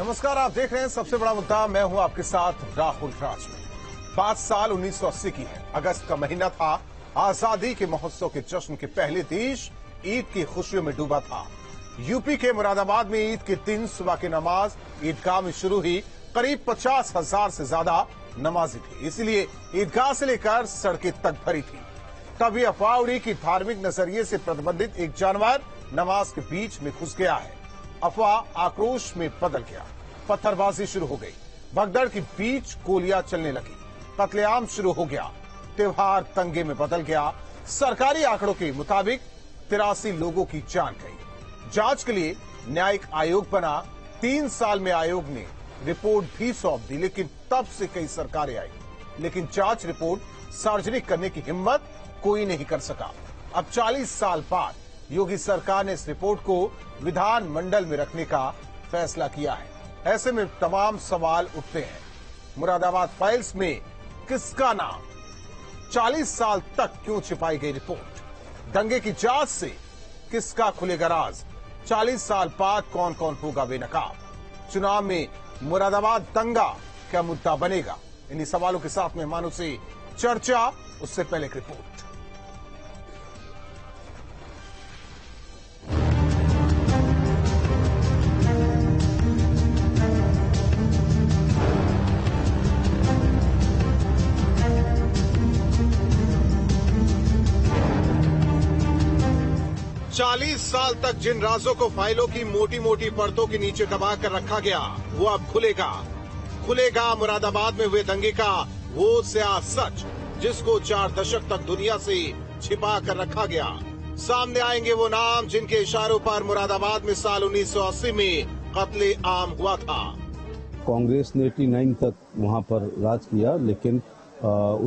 नमस्कार, आप देख रहे हैं सबसे बड़ा मुद्दा। मैं हूं आपके साथ राहुल राज। 5 साल 1980 की है। अगस्त का महीना था। आजादी के महोत्सव के जश्न के पहले देश ईद की खुशियों में डूबा था। यूपी के मुरादाबाद में ईद के दिन सुबह की नमाज ईदगाह में शुरू हुई। करीब 50,000 से ज्यादा नमाजी थे, इसलिए ईदगाह से लेकर सड़कें तक भरी थी। तभी अफवाह उड़ी कि धार्मिक नजरिए से प्रतिबंधित एक जानवर नमाज के बीच में घुस गया है। अफवाह आक्रोश में बदल गया। पत्थरबाजी शुरू हो गई। भगदड़ के बीच गोलियां चलने लगी। कत्लेआम शुरू हो गया। त्योहार दंगे में बदल गया। सरकारी आंकड़ों के मुताबिक 83 लोगों की जान गई। जांच के लिए न्यायिक आयोग बना। 3 साल में आयोग ने रिपोर्ट भी सौंप दी, लेकिन तब से कई सरकारें आई, लेकिन जांच रिपोर्ट सार्वजनिक करने की हिम्मत कोई नहीं कर सका। अब 40 साल बाद योगी सरकार ने इस रिपोर्ट को विधानमंडल में रखने का फैसला किया है। ऐसे में तमाम सवाल उठते हैं। मुरादाबाद फाइल्स में किसका नाम? 40 साल तक क्यों छिपाई गई रिपोर्ट? दंगे की जांच से किसका खुलेगा राज? 40 साल बाद कौन कौन होगा बेनकाब? चुनाव में मुरादाबाद दंगा क्या मुद्दा बनेगा? इन्हीं सवालों के साथ मेहमानों से चर्चा। उससे पहले एक रिपोर्ट। चालीस साल तक जिन राजों को फाइलों की मोटी मोटी परतों के नीचे दबा कर रखा गया, वो अब खुलेगा मुरादाबाद में हुए दंगे का वो स्याह सच, जिसको 4 दशक तक दुनिया से छिपा कर रखा गया। सामने आएंगे वो नाम जिनके इशारों पर मुरादाबाद में साल 1980 में कत्ले आम हुआ था। कांग्रेस ने 89 तक वहां पर राज किया, लेकिन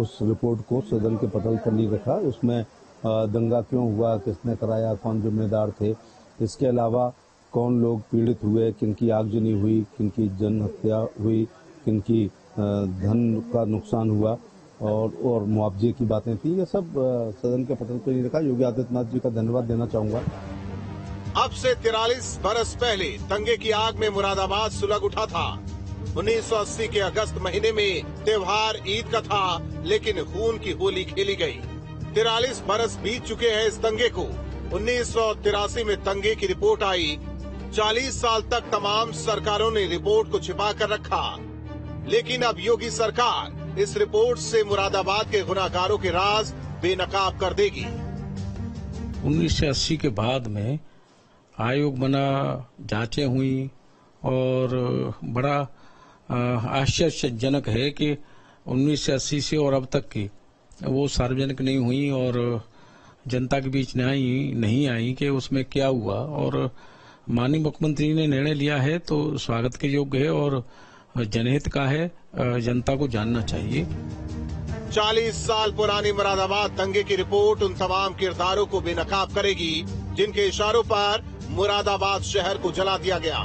उस रिपोर्ट को सदन के पटल पर नहीं रखा। उसमें दंगा क्यों हुआ, किसने कराया, कौन जिम्मेदार थे, इसके अलावा कौन लोग पीड़ित हुए, किनकी आगजनी हुई, किनकी जन हत्या हुई, किनकी धन का नुकसान हुआ और मुआवजे की बातें थी, ये सब सदन के पटल पर नहीं रखा। योगी आदित्यनाथ जी का धन्यवाद देना चाहूंगा। अब से 43 बरस पहले दंगे की आग में मुरादाबाद सुलग उठा था। 1980 के अगस्त महीने में त्योहार ईद का था, लेकिन खून की होली खेली गई। 43 बरस बीत चुके हैं इस दंगे को। 1983 में दंगे की रिपोर्ट आई। 40 साल तक तमाम सरकारों ने रिपोर्ट को छिपा कर रखा, लेकिन अब योगी सरकार इस रिपोर्ट से मुरादाबाद के गुनाहगारों के राज बेनकाब कर देगी। 1980 के बाद में आयोग बना, जांचें हुई और बड़ा आश्चर्यजनक है कि 1980 से और अब तक की वो सार्वजनिक नहीं हुई और जनता के बीच नहीं आई कि उसमें क्या हुआ। और माननीय मुख्यमंत्री ने निर्णय लिया है तो स्वागत के योग्य है और जनहित का है, जनता को जानना चाहिए। 40 साल पुरानी मुरादाबाद दंगे की रिपोर्ट उन तमाम किरदारों को बेनकाब करेगी जिनके इशारों पर मुरादाबाद शहर को जला दिया गया।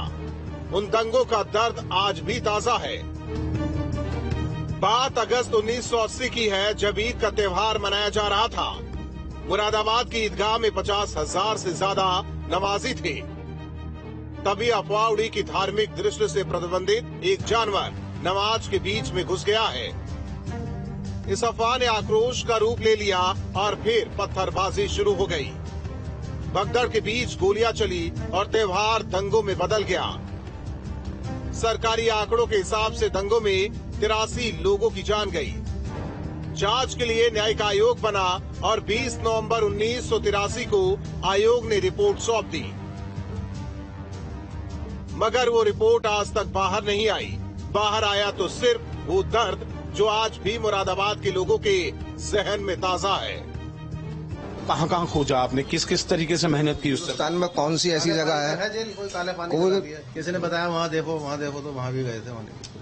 उन दंगों का दर्द आज भी ताजा है। बात अगस्त 1980 की है, जब ईद का त्योहार मनाया जा रहा था। मुरादाबाद की ईदगाह में 50,000 से ज्यादा नमाजी थे। तभी अफवाह उड़ी कि धार्मिक दृष्टि से प्रतिबंधित एक जानवर नमाज के बीच में घुस गया है। इस अफवाह ने आक्रोश का रूप ले लिया और फिर पत्थरबाजी शुरू हो गई। भगदड़ के बीच गोलियां चली और त्योहार दंगों में बदल गया। सरकारी आंकड़ों के हिसाब से दंगों में 83 लोगों की जान गई। जांच के लिए न्यायिक आयोग बना और 20 नवंबर 1983 को आयोग ने रिपोर्ट सौंप दी, मगर वो रिपोर्ट आज तक बाहर नहीं आई। बाहर आया तो सिर्फ वो दर्द जो आज भी मुरादाबाद के लोगों के जहन में ताजा है। कहाँ कहाँ खोजा आपने, किस किस तरीके से मेहनत की? उस हिंदुस्तान में कौन सी ऐसी जगह है? किसी ने बताया वहाँ देखो तो वहाँ भी गए थे।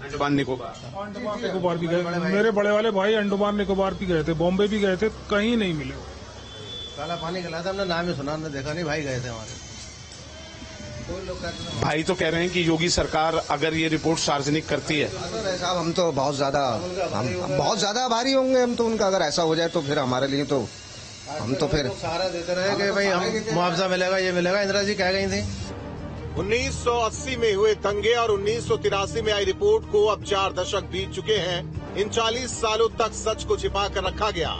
अंडमान निकोबार भी गए, मेरे बड़े वाले भाई अंडमान निकोबार भी गए थे, बॉम्बे भी गए थे, कहीं नहीं मिले। काला पानी खिलाया था, हमने नाम ही सुना, हमने देखा नहीं। भाई गए थे हमारे। भाई तो कह रहे हैं कि योगी सरकार अगर ये रिपोर्ट सार्वजनिक करती है साहब, हम तो बहुत ज्यादा आभारी होंगे हम तो उनका। अगर ऐसा हो जाए तो फिर हमारे लिए तो हम तो फिर सहारा देते रहे कि भाई हम मुआवजा मिलेगा, ये मिलेगा। इंदिरा जी कह गई थी 1980 में हुए दंगे और 1983 में आई रिपोर्ट को अब 4 दशक बीत चुके हैं। इन 40 सालों तक सच को छिपा कर रखा गया,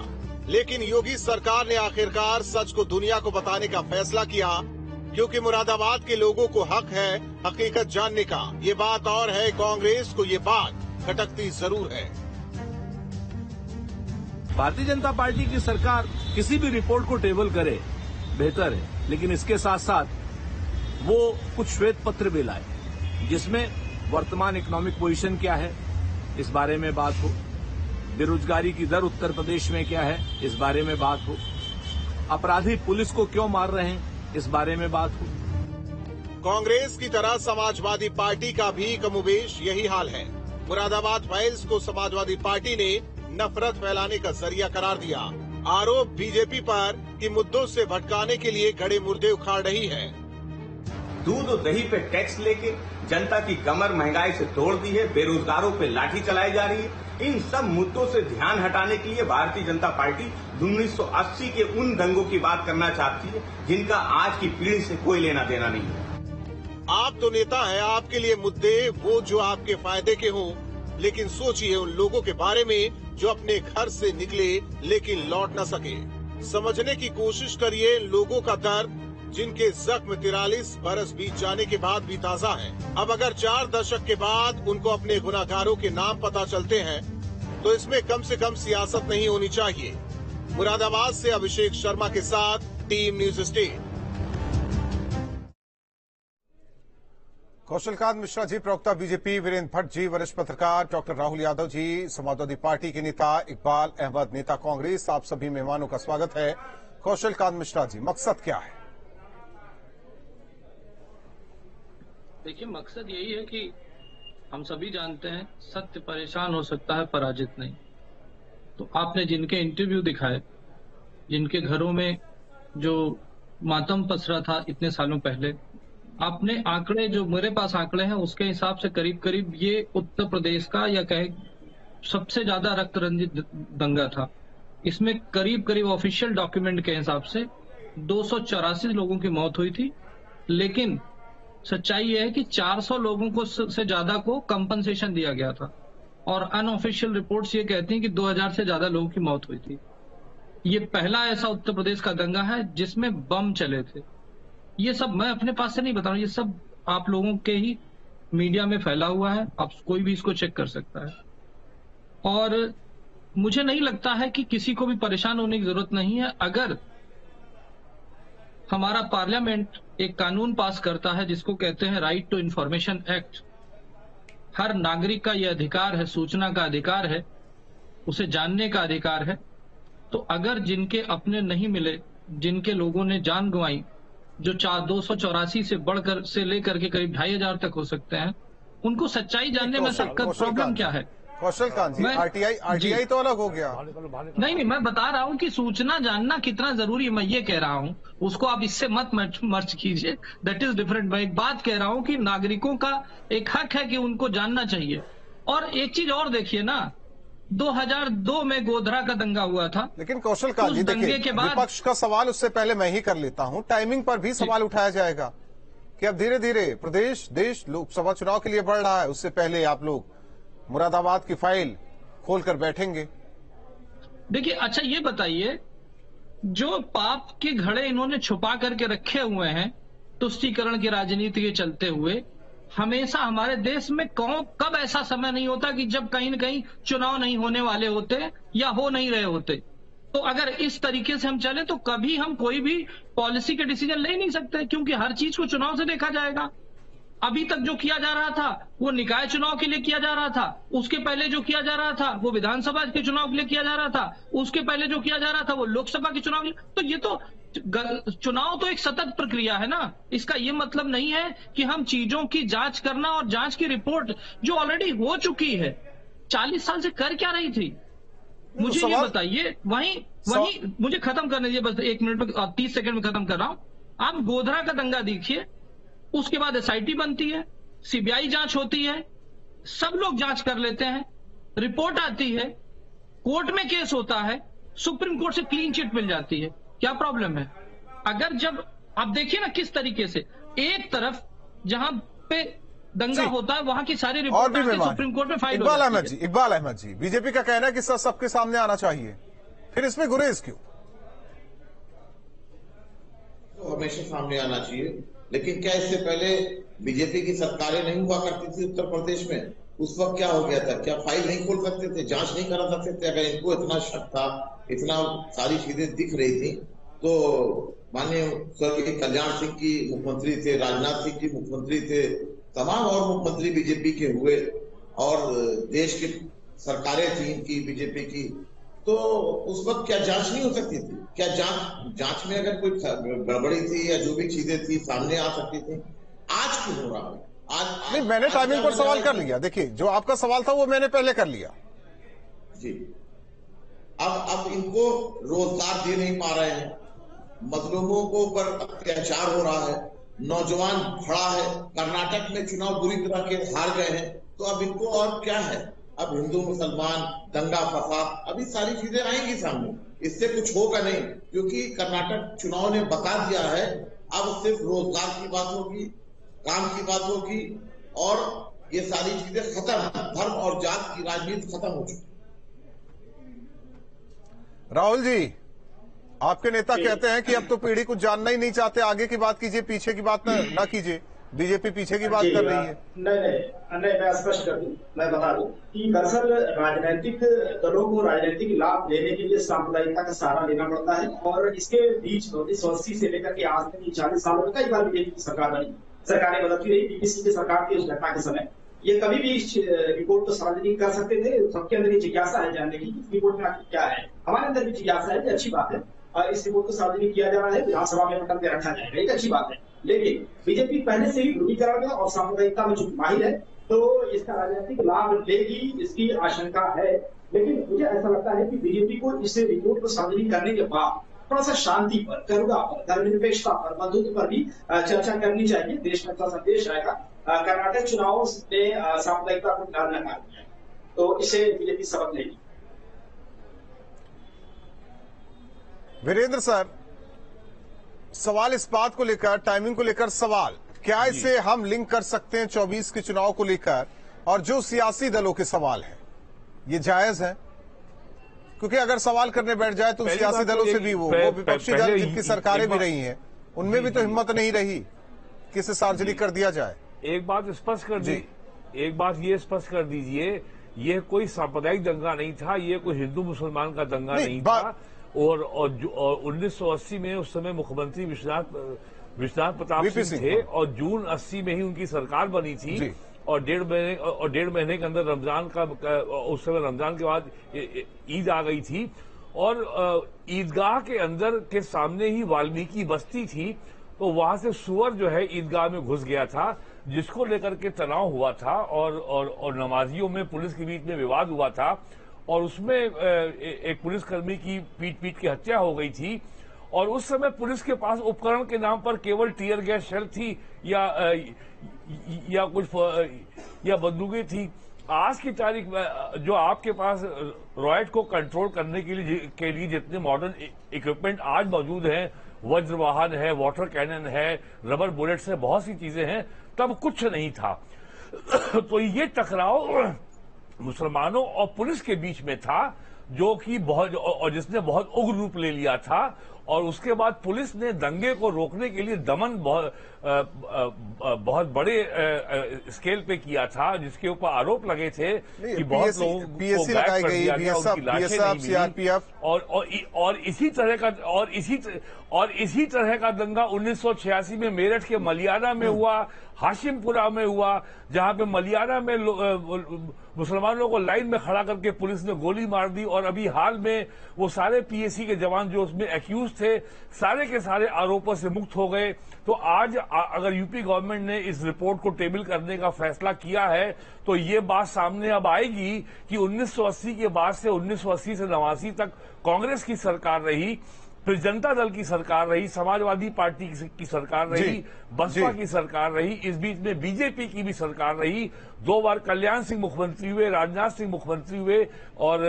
लेकिन योगी सरकार ने आखिरकार सच को दुनिया को बताने का फैसला किया, क्योंकि मुरादाबाद के लोगों को हक है हकीकत जानने का। ये बात और है, कांग्रेस को ये बात खटकती जरूर है। भारतीय जनता पार्टी की सरकार किसी भी रिपोर्ट को टेबल करे बेहतर है, लेकिन इसके साथ साथ वो कुछ श्वेत पत्र भी लाए, जिसमें वर्तमान इकोनॉमिक पोजीशन क्या है इस बारे में बात हो, बेरोजगारी की दर उत्तर प्रदेश में क्या है इस बारे में बात हो, अपराधी पुलिस को क्यों मार रहे हैं इस बारे में बात हो। कांग्रेस की तरह समाजवादी पार्टी का भी कमोबेश यही हाल है। मुरादाबाद फाइल्स को समाजवादी पार्टी ने नफरत फैलाने का जरिया करार दिया। आरोप बीजेपी पर कि मुद्दों से भटकाने के लिए गड़े मुर्दे उखाड़ रही है। दूध और दही पे टैक्स लेके जनता की कमर महंगाई से तोड़ दी है, बेरोजगारों पे लाठी चलाई जा रही है। इन सब मुद्दों से ध्यान हटाने के लिए भारतीय जनता पार्टी 1980 के उन दंगों की बात करना चाहती है जिनका आज की पीढ़ी से कोई लेना देना नहीं है। आप तो नेता हैं, आपके लिए मुद्दे वो जो आपके फायदे के हों, लेकिन सोचिए उन लोगों के बारे में जो अपने घर से निकले लेकिन लौट न सके। समझने की कोशिश करिए इन लोगों का दर्द, जिनके जख्म 43 बरस बीत जाने के बाद भी ताजा है। अब अगर 4 दशक के बाद उनको अपने गुनाहगारों के नाम पता चलते हैं, तो इसमें कम से कम सियासत नहीं होनी चाहिए। मुरादाबाद से अभिषेक शर्मा के साथ team News State. Kaushalkant Mishra ji, प्रवक्ता बीजेपी, वीरेंद्र भट्ट जी, वरिष्ठ पत्रकार डॉक्टर राहुल यादव जी, समाजवादी पार्टी के नेता इकबाल अहमद, नेता कांग्रेस, आप सभी मेहमानों का स्वागत है। कौशलकांत मिश्रा जी, मकसद क्या है? देखिए, मकसद यही है कि हम सभी जानते हैं सत्य परेशान हो सकता है, पराजित नहीं। तो आपने जिनके इंटरव्यू दिखाए, जिनके घरों में जो मातम पसरा था इतने सालों पहले, आपने आंकड़े, जो मेरे पास आंकड़े हैं उसके हिसाब से करीब करीब ये उत्तर प्रदेश का या कहे सबसे ज्यादा रक्त रंजित दंगा था। इसमें करीब करीब ऑफिशियल डॉक्यूमेंट के हिसाब से 284 लोगों की मौत हुई थी, लेकिन सच्चाई यह है कि 400 लोगों को से ज्यादा को कंपनसेशन दिया गया था, और अनऑफिशियल रिपोर्ट्स ये कहती हैं कि 2000 से ज्यादा लोगों की मौत हुई थी। ये पहला ऐसा उत्तर प्रदेश का दंगा है जिसमें बम चले थे। ये सब मैं अपने पास से नहीं बता रहा हूं, ये सब आप लोगों के ही मीडिया में फैला हुआ है, आप कोई भी इसको चेक कर सकता है। और मुझे नहीं लगता है कि किसी को भी परेशान होने की जरूरत नहीं है। अगर हमारा पार्लियामेंट एक कानून पास करता है जिसको कहते हैं राइट टू इंफॉर्मेशन एक्ट, हर नागरिक का यह अधिकार है, सूचना का अधिकार है, उसे जानने का अधिकार है। तो अगर जिनके अपने नहीं मिले, जिनके लोगों ने जान गंवाई, जो 284 से बढ़कर से लेकर के करीब 2500 तक हो सकते हैं, उनको सच्चाई जानने में सबका प्रॉब्लम क्या है? कौशलकांत जी, आरटीआई तो अलग हो गया। नहीं, मैं बता रहा हूं कि सूचना जानना कितना जरूरी है, मैं ये कह रहा हूं। उसको आप इससे मत मर्ज कीजिए, दैट इज डिफरेंट। मैं एक बात कह रहा हूं कि नागरिकों का एक हक है कि उनको जानना चाहिए। और एक चीज और देखिए ना, 2002 में गोधरा का दंगा हुआ था, लेकिन कौशलकांत जी देखिए, विपक्ष का सवाल उससे पहले मैं ही कर लेता हूं। टाइमिंग पर भी सवाल उठाया जाएगा कि अब धीरे धीरे प्रदेश, देश लोकसभा चुनाव के लिए बढ़ रहा है, उससे पहले आप लोग मुरादाबाद की फाइल खोलकर बैठेंगे। देखिए, अच्छा ये बताइए, जो पाप के घड़े इन्होंने छुपा करके रखे हुए हैं तुष्टीकरण की राजनीति के चलते हुए, हमेशा हमारे देश में कब ऐसा समय नहीं होता कि जब कहीं न कहीं चुनाव नहीं होने वाले होते या हो नहीं रहे होते। तो अगर इस तरीके से हम चले तो कभी हम कोई भी पॉलिसी के डिसीजन ले नहीं सकते, क्योंकि हर चीज को चुनाव से देखा जाएगा। अभी तक जो किया जा रहा था वो निकाय चुनाव के लिए किया जा रहा था, उसके पहले जो किया जा रहा था वो विधानसभा के चुनाव के लिए किया जा रहा था, उसके पहले जो किया जा रहा था वो लोकसभा के चुनाव के लिए। तो ये तो चुनाव तो एक सतत प्रक्रिया है ना। इसका ये मतलब नहीं है कि हम चीजों की जांच करना और जांच की रिपोर्ट जो ऑलरेडी हो चुकी है 40 साल से कर क्या रही थी, मुझे ये बताइए। वहीं मुझे खत्म करने दीजिए, बस 1 मिनट में 30 सेकंड में खत्म कर रहा हूं। आप गोधरा का दंगा देखिए, उसके बाद एसआईटी बनती है, सीबीआई जांच होती है, सब लोग जांच कर लेते हैं, रिपोर्ट आती है, कोर्ट में केस होता है, सुप्रीम कोर्ट से क्लीन चिट मिल जाती है। क्या प्रॉब्लम है? अगर जब आप देखिए ना किस तरीके से एक तरफ जहां पे दंगा होता है वहां की सारी और रिपोर्ट भी आके मेहमान सुप्रीम कोर्ट में फाइल हो इकबाल जाती अहमद है। जी, इकबाल अहमद जी, बीजेपी का कहना है कि सबके सामने आना चाहिए, फिर इसमें गुरेज क्यों? तो हमेशा सामने आना चाहिए, लेकिन क्या इससे पहले बीजेपी की सरकारें नहीं हुआ करती थी उत्तर प्रदेश में? उस वक्त क्या हो गया था? क्या फाइल नहीं खोल सकते थे, जांच नहीं करा सकते थे? अगर इनको इतना शक था, इतना सारी चीजें दिख रही थी, तो माननीय स्वर्गीय कल्याण सिंह की मुख्यमंत्री थे, राजनाथ सिंह की मुख्यमंत्री थे, तमाम और मुख्यमंत्री बीजेपी के हुए और देश की सरकारें थी इनकी बीजेपी की, तो उस वक्त क्या जांच नहीं हो सकती थी? क्या जांच में अगर कोई गड़बड़ी थी या जो भी चीजें थी सामने आ सकती थी? आज क्यों हो रहा है? आज नहीं, मैंने टाइमिंग पर सवाल कर लिया। देखिए, जो आपका सवाल था वो मैंने पहले कर लिया जी। अब इनको रोजगार दे नहीं पा रहे हैं, मजलूमों को ऊपर अत्याचार हो रहा है, नौजवान खड़ा है, कर्नाटक में चुनाव बुरी तरह के हार गए हैं, तो अब इनको और क्या है? अब हिंदू मुसलमान दंगा फसाद अभी सारी चीजें आएंगी सामने, इससे कुछ होगा नहीं, क्योंकि कर्नाटक चुनाव ने बता दिया है। अब सिर्फ रोजगार की बात होगी, काम की बात होगी, और ये सारी चीजें खत्म, धर्म और जात की राजनीति खत्म हो चुकी। राहुल जी, आपके नेता कहते हैं कि अब तो पीढ़ी कुछ जानना ही नहीं चाहते, आगे की बात कीजिए, पीछे की बात ना कीजिए। बीजेपी पीछे की बात कर रही है। नहीं, मैं स्पष्ट कर दूं, मैं बता दूं कि दरअसल राजनीतिक दलों को राजनीतिक लाभ लेने के लिए सांप्रदायिकता का सहारा लेना पड़ता है, और इसके बीच 1980 से लेकर के आज तक 40 सालों में कई बार बीजेपी की सरकार बनी, सरकारें बदलती रही। बीपीसी की सरकार थी उस घटना के समय, ये कभी भी इस रिपोर्ट को सार्वजनिक कर सकते थे। सबके अंदर ये जिज्ञासा है जानने की इस रिपोर्ट में आखिर क्या है। हमारे अंदर भी जिज्ञासा है, ये अच्छी बात है, और इस रिपोर्ट को सार्वजनिक किया जा रहा है, विधानसभा में पटक के रखा जाएगा, एक अच्छी बात है। लेकिन बीजेपी पहले से ही ध्रुवीकरण में और सांप्रदायिकता में चूंकि माहिर है, तो इसका राजनीतिक लाभ लेगी, इसकी आशंका है। लेकिन मुझे ऐसा लगता है कि बीजेपी को इस रिपोर्ट को सार्वजनिक करने के बाद थोड़ा सा शांति पर, करुणा पर, धर्मनिरपेक्षता पर, बंधुत्व पर भी चर्चा करनी चाहिए। देश में अच्छा संदेश आएगा। कर्नाटक चुनाव में सांप्रदायिकता को नकार दिया, तो इसे बीजेपी सबक लेगी। वीरेंद्र सर, सवाल इस बात को लेकर, टाइमिंग को लेकर सवाल, क्या इसे हम लिंक कर सकते हैं 24 के चुनाव को लेकर, और जो सियासी दलों के सवाल है ये जायज है? क्योंकि अगर सवाल करने बैठ जाए तो सियासी दलों से भी वो विपक्षी दल जिनकी सरकारें भी रही हैं, उनमें भी तो हिम्मत नहीं रही कि इसे सार्वजनिक कर दिया जाए। एक बात स्पष्ट कर दी, एक बात ये स्पष्ट कर दीजिए, ये कोई सांप्रदायिक दंगा नहीं था, ये कोई हिंदू मुसलमान का दंगा नहीं था। और 1980 में उस समय मुख्यमंत्री विश्वनाथ प्रताप सिंह थे, और जून 80 में ही उनकी सरकार बनी थी, और डेढ़ महीने के अंदर रमजान का, उस समय रमजान के बाद ईद आ गई थी, और ईदगाह के अंदर के सामने ही वाल्मीकि बस्ती थी, तो वहां से सुअर जो है ईदगाह में घुस गया था, जिसको लेकर के तनाव हुआ था, और नमाजियों में पुलिस के बीच में विवाद हुआ था, और उसमें एक पुलिसकर्मी की पीट के हत्या हो गई थी। और उस समय पुलिस के पास उपकरण के नाम पर केवल टीयर गैस शेल थी या कुछ या बंदूकें थी। आज की तारीख में जो आपके पास रॉयट को कंट्रोल करने के लिए जितने मॉडर्न इक्विपमेंट आज मौजूद हैं, वज्र वाहन है, वाटर कैनन है, रबर बुलेट्स है, बहुत सी चीजें हैं, तब कुछ नहीं था। तो ये टकराव मुसलमानों और पुलिस के बीच में था, जो कि और जिसने बहुत उग्र रूप ले लिया था, और उसके बाद पुलिस ने दंगे को रोकने के लिए दमन बहुत बड़े स्केल पे किया था, जिसके ऊपर आरोप लगे थे कि बहुत लोगों को बैक कर दिया गया, उनकी लाशें नहीं मिली, और इसी तरह का दंगा 1986 में मेरठ के मलियाना में हुआ, हाशिमपुरा में हुआ, जहां पे मलियाना में मुसलमानों को लाइन में खड़ा करके पुलिस ने गोली मार दी, और अभी हाल में वो सारे पीएसी के जवान जो उसमें एक्यूज थे, सारे के सारे आरोपों से मुक्त हो गए। तो आज अगर यूपी गवर्नमेंट ने इस रिपोर्ट को टेबल करने का फैसला किया है, तो ये बात सामने अब आएगी कि 1980 के बाद से 1980 से 89 तक कांग्रेस की सरकार रही, फिर जनता दल की सरकार रही, समाजवादी पार्टी की सरकार रही, बसपा की सरकार रही, इस बीच में बीजेपी की भी सरकार रही। 2 बार कल्याण सिंह मुख्यमंत्री हुए, राजनाथ सिंह मुख्यमंत्री हुए और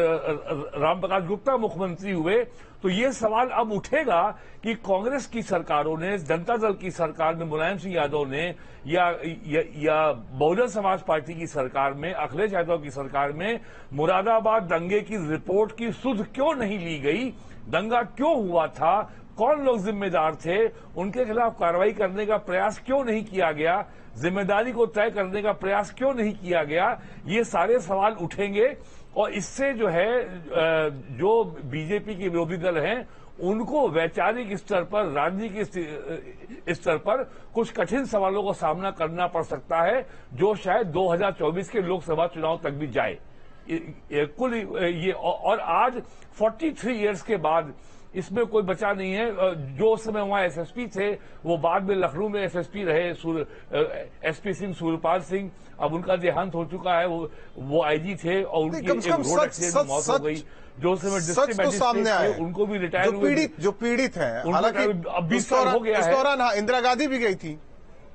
रामप्रकाश गुप्ता मुख्यमंत्री हुए। तो ये सवाल अब उठेगा कि कांग्रेस की सरकारों ने, जनता दल की सरकार में मुलायम सिंह यादव ने या बहुजन समाज पार्टी की सरकार में, अखिलेश यादव की सरकार में मुरादाबाद दंगे की रिपोर्ट की सुध क्यों नहीं ली गई? दंगा क्यों हुआ था? कौन लोग जिम्मेदार थे? उनके खिलाफ कार्रवाई करने का प्रयास क्यों नहीं किया गया? जिम्मेदारी को तय करने का प्रयास क्यों नहीं किया गया? ये सारे सवाल उठेंगे और इससे जो है जो बीजेपी के विरोधी दल हैं उनको वैचारिक स्तर पर, राजनीतिक स्तर पर कुछ कठिन सवालों का सामना करना पड़ सकता है, जो शायद 2024 के लोकसभा चुनाव तक भी जाए। कुल ये और आज 43 इयर्स के बाद इसमें कोई बचा नहीं है। जो उस समय वहां एसएसपी थे वो बाद में लखनऊ में एसएसपी रहे, एसपी सिंह, सूर्यपाल सिंह। अब उनका देहांत हो चुका है, वो आईजी थे और उनकी एक रोड एक्सीडेंट में मौत हो गई। जो उस समय डिस्ट्रिक्ट मजिस्ट्रेट थे उनको भी रिटायर हुए, जो पीड़ित हैं, हालांकि अब 20 साल हो गया है। इस दौरान इंदिरा गांधी भी गई थी,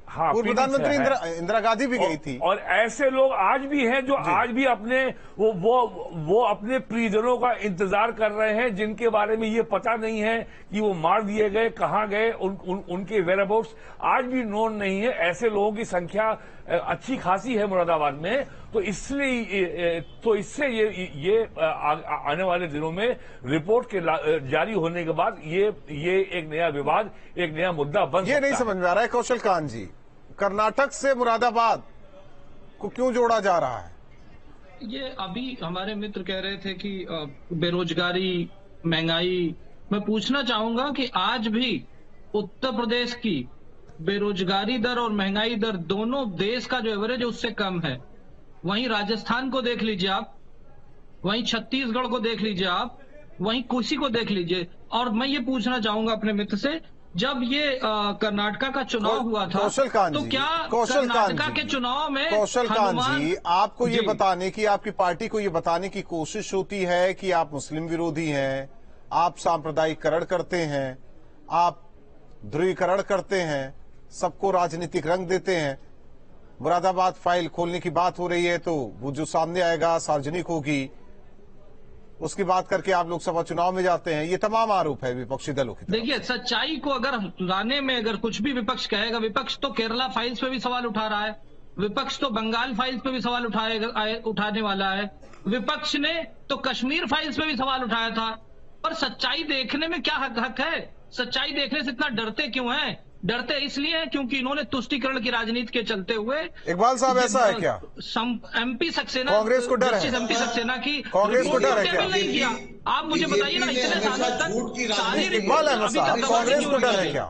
हाँ, पूर्व प्रधानमंत्री इंदिरा गांधी भी गई थी। और ऐसे लोग आज भी हैं जो आज भी अपने वो अपने प्रियजनों का इंतजार कर रहे हैं, जिनके बारे में ये पता नहीं है कि वो मार दिए गए, कहां गए, उनके वेयरअबाउट्स आज भी नोन नहीं है। ऐसे लोगों की संख्या अच्छी खासी है मुरादाबाद में। तो इससे ये आने वाले दिनों में रिपोर्ट के जारी होने के बाद ये एक नया विवाद, एक नया मुद्दा बन सकता है। ये नहीं समझ में आ रहा है कौशल कांत जी, कर्नाटक से मुरादाबाद को क्यों जोड़ा जा रहा है? ये अभी हमारे मित्र कह रहे थे कि बेरोजगारी, महंगाई। मैं पूछना चाहूंगा कि आज भी उत्तर प्रदेश की बेरोजगारी दर और महंगाई दर दोनों देश का जो एवरेज है उससे कम है। वहीं राजस्थान को देख लीजिए आप, वहीं छत्तीसगढ़ को देख लीजिए आप, वहीं किसी को देख लीजिए। और मैं ये पूछना चाहूंगा अपने मित्र से, जब ये कर्नाटका का चुनाव हुआ था तो क्या कर्नाटका के चुनाव में कौशल कांत जी, आपको ये बताने की, आपकी पार्टी को ये बताने की कोशिश होती है कि आप मुस्लिम विरोधी हैं, आप सांप्रदायिकरण करते हैं, आप ध्रुवीकरण करते हैं, सबको राजनीतिक रंग देते हैं। मुरादाबाद फाइल खोलने की बात हो रही है तो वो जो सामने आएगा सार्वजनिक होगी, उसकी बात करके आप लोकसभा चुनाव में जाते हैं। ये तमाम आरोप है विपक्षी दलों की। देखिए, सच्चाई को अगर लाने में अगर कुछ भी विपक्ष कहेगा, विपक्ष तो केरला फाइल्स पे भी सवाल उठा रहा है, विपक्ष तो बंगाल फाइल्स पे भी सवाल उठाने वाला है, विपक्ष ने तो कश्मीर फाइल्स पे भी सवाल उठाया था। पर सच्चाई देखने में क्या हक है? सच्चाई देखने से इतना डरते क्यों हैं? डरते इसलिए हैं क्योंकि इन्होंने तुष्टीकरण की राजनीति के चलते हुए, इकबाल साहब ऐसा है क्या? एमपी सक्सेना, कांग्रेस को डर है, एमपी सक्सेना की कांग्रेस को डर है क्या? नहीं किया। आप मुझे बताइए ना, इतने सालों तक इकबाल अहमद साहब, कांग्रेस को डर है क्या?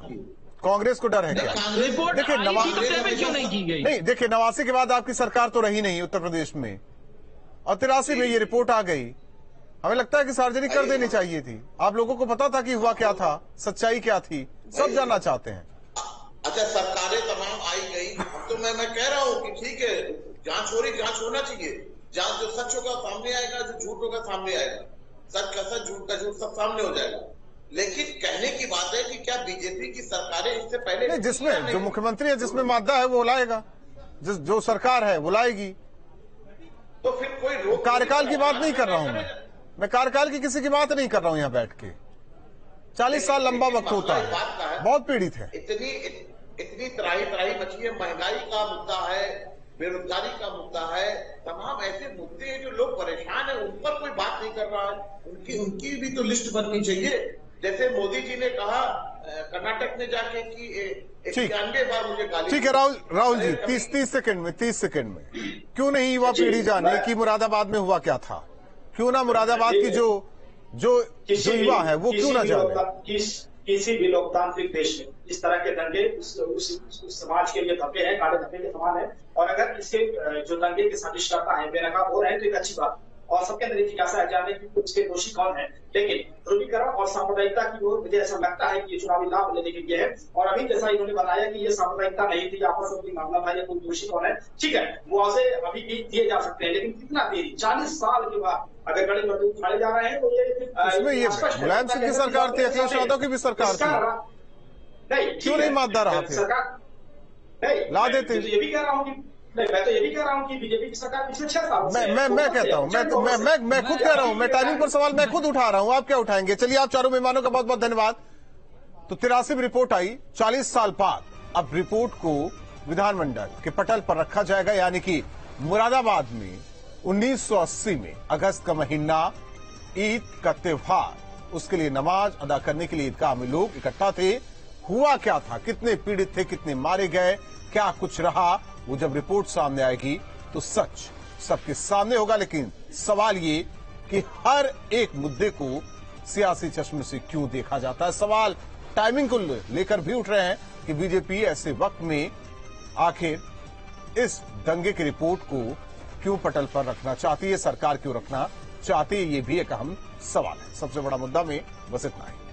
कांग्रेस को डर है क्या? रिपोर्ट देखिए क्यों नहीं की गई? नहीं, देखिए 89 के बाद आपकी सरकार तो रही नहीं उत्तर प्रदेश में, और 83 में ये रिपोर्ट आ गई। हमें लगता है कि सार्वजनिक कर देनी चाहिए थी। आप लोगों को पता था कि हुआ क्या था, सच्चाई क्या थी, सब जानना चाहते हैं। अच्छा, सरकारें तमाम आई गई, तो मैं कह रहा हूँ कि ठीक है, जांच हो रही, जांच होना चाहिए। जांच जो सच होगा सामने आएगा, जो झूठ होगा सामने आएगा, सच का सच, झूठ का झूठ, सब सामने हो जाएगा। लेकिन कहने की बात है कि क्या बीजेपी की सरकारें इससे पहले, जिसमें जो मुख्यमंत्री है, जिसमें मादा है वो लाएगा, जो सरकार है वो लाएगी। तो फिर कोई कार्यकाल की बात नहीं कर रहा हूं मैं कार्यकाल की किसी की बात नहीं कर रहा हूं। यहाँ बैठ के 40 साल लंबा वक्त होता है, बहुत पीड़ित है। इतनी तराही मची है, महंगाई का मुद्दा है, बेरोजगारी का मुद्दा है, तमाम ऐसे मुद्दे हैं जो लोग परेशान हैं, उन पर कोई बात नहीं कर रहा है। उनकी भी तो लिस्ट बननी चाहिए। जैसे मोदी जी ने कहा कर्नाटक में जाके कि 91 बार मुझे गाली। ठीक है राहुल जी, 30 सेकंड में क्यों नहीं युवा पीढ़ी जाने कि मुरादाबाद में हुआ क्या था? क्यों ना मुरादाबाद की जो युवा है वो क्यों ना जाने? किसी भी लोकतांत्रिक देश में इस तरह के दंगे उस समाज के लिए धब्बे हैं, काले धब्बे के समान है। और अगर इसके जो दंगे के संदिग्धता है बेनकाब हो रहे हैं तो एक अच्छी बात, और सबके अंदर जिज्ञासा है जानने की उसके दोषी कौन है। लेकिन ध्रुवीकरण और सांप्रदायिकता की ओर मुझे ऐसा लगता है कि ये चुनावी लाभ लेने के लिए है। और अभी जैसा इन्होंने बताया कि ये सांप्रदायिकता नहीं थी, आपस में मामला था, या कोई दोषी कौन है, ठीक है, मुआवजे अभी भी दिए जा सकते हैं, लेकिन कितना देरी, 40 साल के बाद अगर गणित मजदूर उठाए जा रहे हैं तो इसमें ये मुलायम सिंह की सरकार थी, अखिलेश यादव की भी सरकार थी, नहीं क्यों नहीं मानता रहा थे? नहीं ला देते। ये भी कह रहा हूँ कि नहीं, मैं तो ये भी कह रहा हूँ कि बीजेपी की सरकार पिछले 6 साल मैं कहता हूँ, मैं खुद कह रहा हूँ, मैं टाइमिंग पर सवाल मैं खुद उठा रहा हूँ, आप क्या उठाएंगे? चलिए, आप चारों मेहमानों का बहुत बहुत धन्यवाद। तो 83 रिपोर्ट आई 40 साल बाद, अब रिपोर्ट को विधानमंडल के पटल पर रखा जाएगा, यानी कि मुरादाबाद में 1980 में अगस्त का महीना, ईद का त्योहार, उसके लिए नमाज अदा करने के लिए ईदगाह में लोग इकट्ठा थे। हुआ क्या था, कितने पीड़ित थे, कितने मारे गए, क्या कुछ रहा, वो जब रिपोर्ट सामने आएगी तो सच सबके सामने होगा। लेकिन सवाल ये कि हर एक मुद्दे को सियासी चश्मे से क्यों देखा जाता है? सवाल टाइमिंग को लेकर भी उठ रहे हैं कि बीजेपी ऐसे वक्त में आखिर इस दंगे की रिपोर्ट को क्यों पटल पर रखना चाहती है, सरकार क्यों रखना चाहती है, ये भी एक अहम सवाल है। सबसे बड़ा मुद्दा में बस इतना ही।